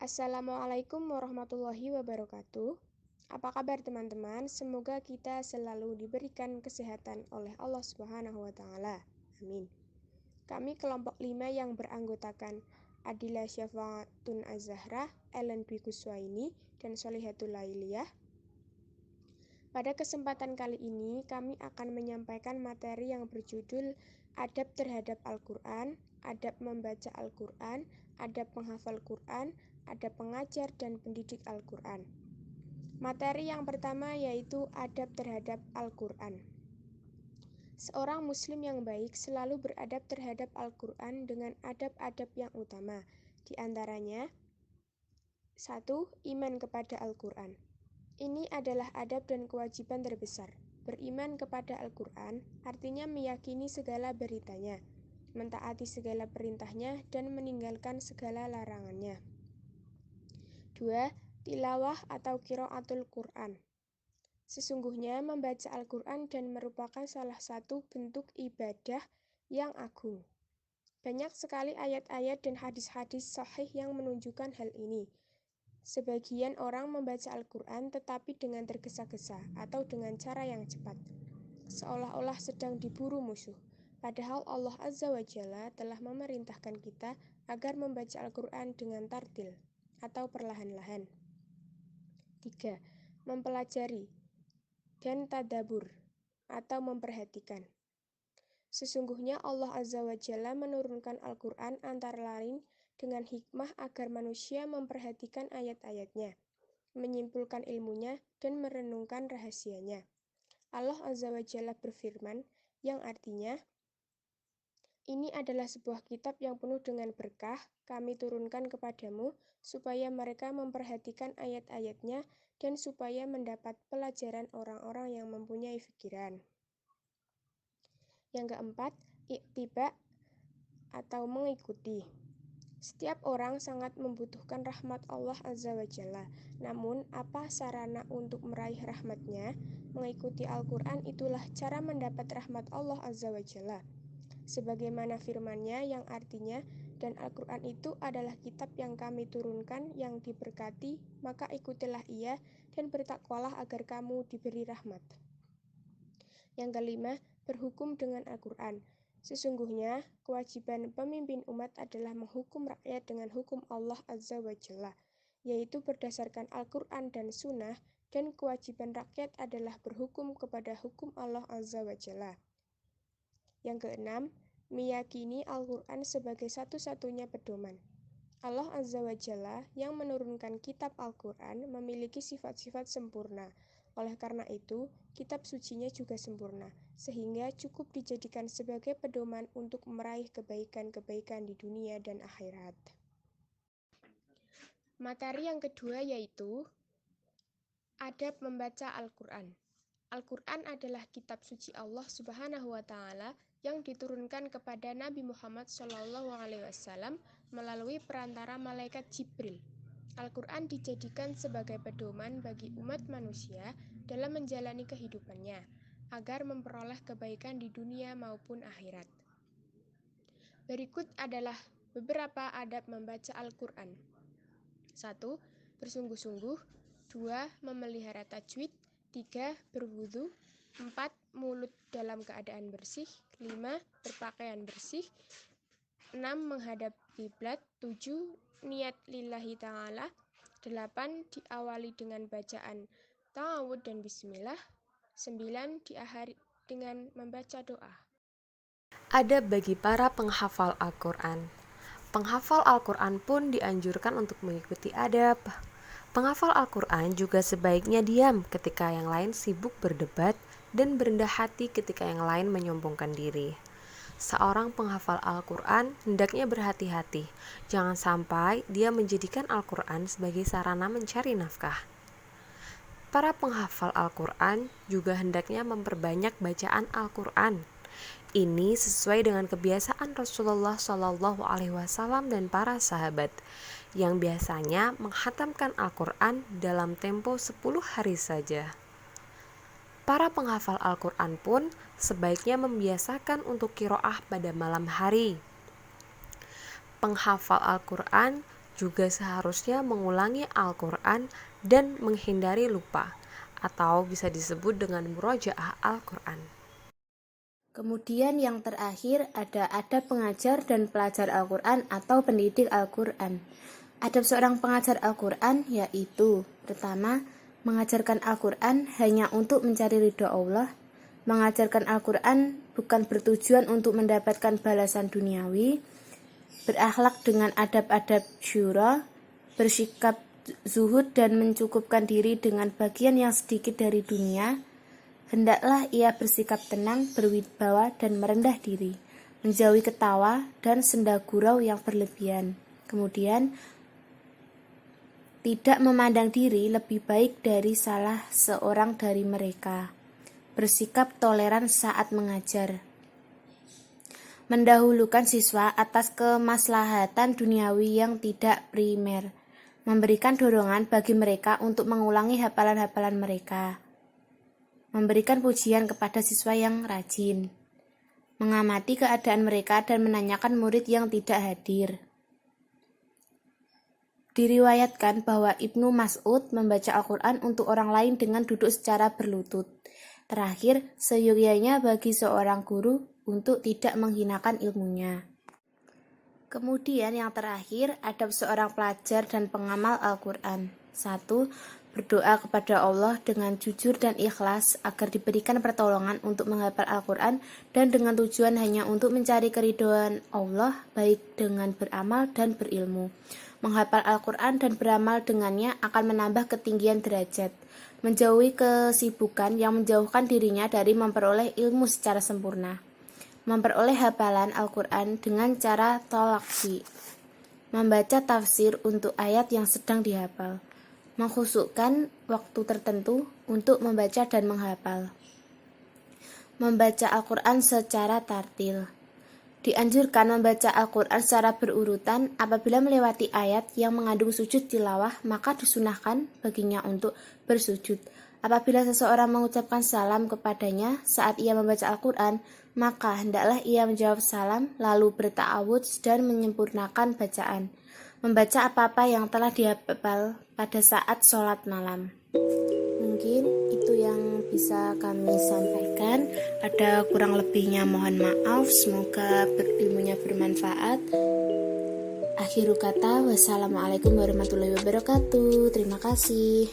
Assalamualaikum warahmatullahi wabarakatuh. Apa kabar teman-teman? Semoga kita selalu diberikan kesehatan oleh Allah Subhanahu wa taala. Amin. Kami kelompok 5 yang beranggotakan Adila Syafaatun Az-Zahra, Ellen Dwi Kuswaini, dan Solihatul Lailiyah. Pada kesempatan kali ini kami akan menyampaikan materi yang berjudul Adab terhadap Al-Quran, Adab membaca Al-Quran, Adab menghafal Quran, Adab pengajar dan pendidik Al-Quran. Materi yang pertama yaitu adab terhadap Al-Quran. Seorang muslim yang baik selalu beradab terhadap Al-Quran dengan adab-adab yang utama. Di antaranya, 1. Iman kepada Al-Quran. Ini adalah adab dan kewajiban terbesar. Beriman kepada Al-Quran artinya meyakini segala beritanya, mentaati segala perintahnya, dan meninggalkan segala larangannya. 2. Tilawah atau qiraatul Quran. Sesungguhnya membaca Al-Quran dan merupakan salah satu bentuk ibadah yang agung. Banyak sekali ayat-ayat dan hadis-hadis sahih yang menunjukkan hal ini. Sebagian orang membaca Al-Quran tetapi dengan tergesa-gesa atau dengan cara yang cepat, seolah-olah sedang diburu musuh. Padahal Allah Azza wa Jalla telah memerintahkan kita agar membaca Al-Quran dengan tartil atau perlahan-lahan. 3. Mempelajari dan tadabbur atau memperhatikan. Sesungguhnya Allah Azza wa Jalla menurunkan Al-Quran antara lain dengan hikmah agar manusia memperhatikan ayat-ayatnya, menyimpulkan ilmunya, dan merenungkan rahasianya. Allah Azza wa Jalla berfirman, yang artinya, ini adalah sebuah kitab yang penuh dengan berkah, kami turunkan kepadamu, supaya mereka memperhatikan ayat-ayatnya, dan supaya mendapat pelajaran orang-orang yang mempunyai pikiran. Yang keempat, iktiba atau mengikuti. Setiap orang sangat membutuhkan rahmat Allah Azza wa Jalla. Namun, apa sarana untuk meraih rahmatnya? Mengikuti Al-Quran itulah cara mendapat rahmat Allah Azza wa Jalla. Sebagaimana firman-Nya yang artinya, dan Al-Quran itu adalah kitab yang kami turunkan yang diberkati, maka ikutilah ia dan bertakwalah agar kamu diberi rahmat. Yang kelima, berhukum dengan Al-Quran. Sesungguhnya, kewajiban pemimpin umat adalah menghukum rakyat dengan hukum Allah Azza wa Jalla, yaitu berdasarkan Al-Quran dan Sunnah, dan kewajiban rakyat adalah berhukum kepada hukum Allah Azza wa Jalla. Yang keenam, meyakini Al-Quran sebagai satu-satunya pedoman. Allah Azza wa Jalla yang menurunkan kitab Al-Quran memiliki sifat-sifat sempurna. Oleh karena itu, kitab sucinya juga sempurna, sehingga cukup dijadikan sebagai pedoman untuk meraih kebaikan-kebaikan di dunia dan akhirat. Materi yang kedua yaitu adab membaca Al-Quran. Al-Quran adalah kitab suci Allah Subhanahu wa taala yang diturunkan kepada Nabi Muhammad SAW melalui perantara malaikat Jibril. Al-Quran dijadikan sebagai pedoman bagi umat manusia dalam menjalani kehidupannya, agar memperoleh kebaikan di dunia maupun akhirat. Berikut adalah beberapa adab membaca Al-Quran. 1. Bersungguh-sungguh. 2. Memelihara tajwid. 3. Berwudu. 4. Mulut dalam keadaan bersih. 5. Berpakaian bersih. 6. Menghadap kiblat. 7. Niat lillahi ta'ala. 8. Diawali dengan bacaan ta'awud dan bismillah. 9. Diakhiri dengan membaca doa. Adab bagi para penghafal Al-Quran. Penghafal Al-Quran pun dianjurkan untuk mengikuti adab. Penghafal Al-Quran juga sebaiknya diam ketika yang lain sibuk berdebat dan berendah hati ketika yang lain menyombongkan diri. Seorang penghafal Al-Quran hendaknya berhati-hati, jangan sampai dia menjadikan Al-Quran sebagai sarana mencari nafkah. Para penghafal Al-Quran juga hendaknya memperbanyak bacaan Al-Quran. Ini sesuai dengan kebiasaan Rasulullah SAW dan para sahabat yang biasanya menghatamkan Al-Quran dalam tempo 10 hari saja. Para penghafal Al-Quran pun sebaiknya membiasakan untuk qiraah pada malam hari. Penghafal Al-Quran juga seharusnya mengulangi Al-Quran dan menghindari lupa, atau bisa disebut dengan murojaah Al-Quran. Kemudian yang terakhir ada adab pengajar dan pelajar Al-Quran atau pendidik Al-Quran. Adab seorang pengajar Al-Quran yaitu: pertama, mengajarkan Al-Quran hanya untuk mencari ridho Allah. Mengajarkan Al-Quran bukan bertujuan untuk mendapatkan balasan duniawi. Berakhlak dengan adab-adab syura, bersikap zuhud dan mencukupkan diri dengan bagian yang sedikit dari dunia. Hendaklah ia bersikap tenang, berwibawa dan merendah diri, menjauhi ketawa dan senda gurau yang berlebihan. Kemudian, tidak memandang diri lebih baik dari salah seorang dari mereka. Bersikap toleran saat mengajar. Mendahulukan siswa atas kemaslahatan duniawi yang tidak primer. Memberikan dorongan bagi mereka untuk mengulangi hafalan-hafalan mereka. Memberikan pujian kepada siswa yang rajin. Mengamati keadaan mereka dan menanyakan murid yang tidak hadir. Diriwayatkan bahwa Ibnu Mas'ud membaca Al-Quran untuk orang lain dengan duduk secara berlutut. Terakhir, seyogyanya bagi seorang guru untuk tidak menghinakan ilmunya. Kemudian yang terakhir, adab seorang pelajar dan pengamal Al-Quran. 1. Berdoa kepada Allah dengan jujur dan ikhlas agar diberikan pertolongan untuk menghafal Al-Quran dan dengan tujuan hanya untuk mencari keridhaan Allah, baik dengan beramal dan berilmu. Menghafal Al-Quran dan beramal dengannya akan menambah ketinggian derajat, menjauhi kesibukan yang menjauhkan dirinya dari memperoleh ilmu secara sempurna. Memperoleh hafalan Al-Quran dengan cara talaqi, membaca tafsir untuk ayat yang sedang dihafal, mengkhusukkan waktu tertentu untuk membaca dan menghafal. Membaca Al-Quran secara tartil. Dianjurkan membaca Al-Quran secara berurutan. Apabila melewati ayat yang mengandung sujud tilawah, maka disunahkan baginya untuk bersujud. Apabila seseorang mengucapkan salam kepadanya saat ia membaca Al-Quran, maka hendaklah ia menjawab salam, lalu berta'awudz dan menyempurnakan bacaan. Membaca apa-apa yang telah dihafal pada saat sholat malam. Mungkin itu yang bisa kami sampaikan. Ada kurang lebihnya mohon maaf. Semoga ilmunya bermanfaat. Akhiru kata, wassalamualaikum warahmatullahi wabarakatuh. Terima kasih.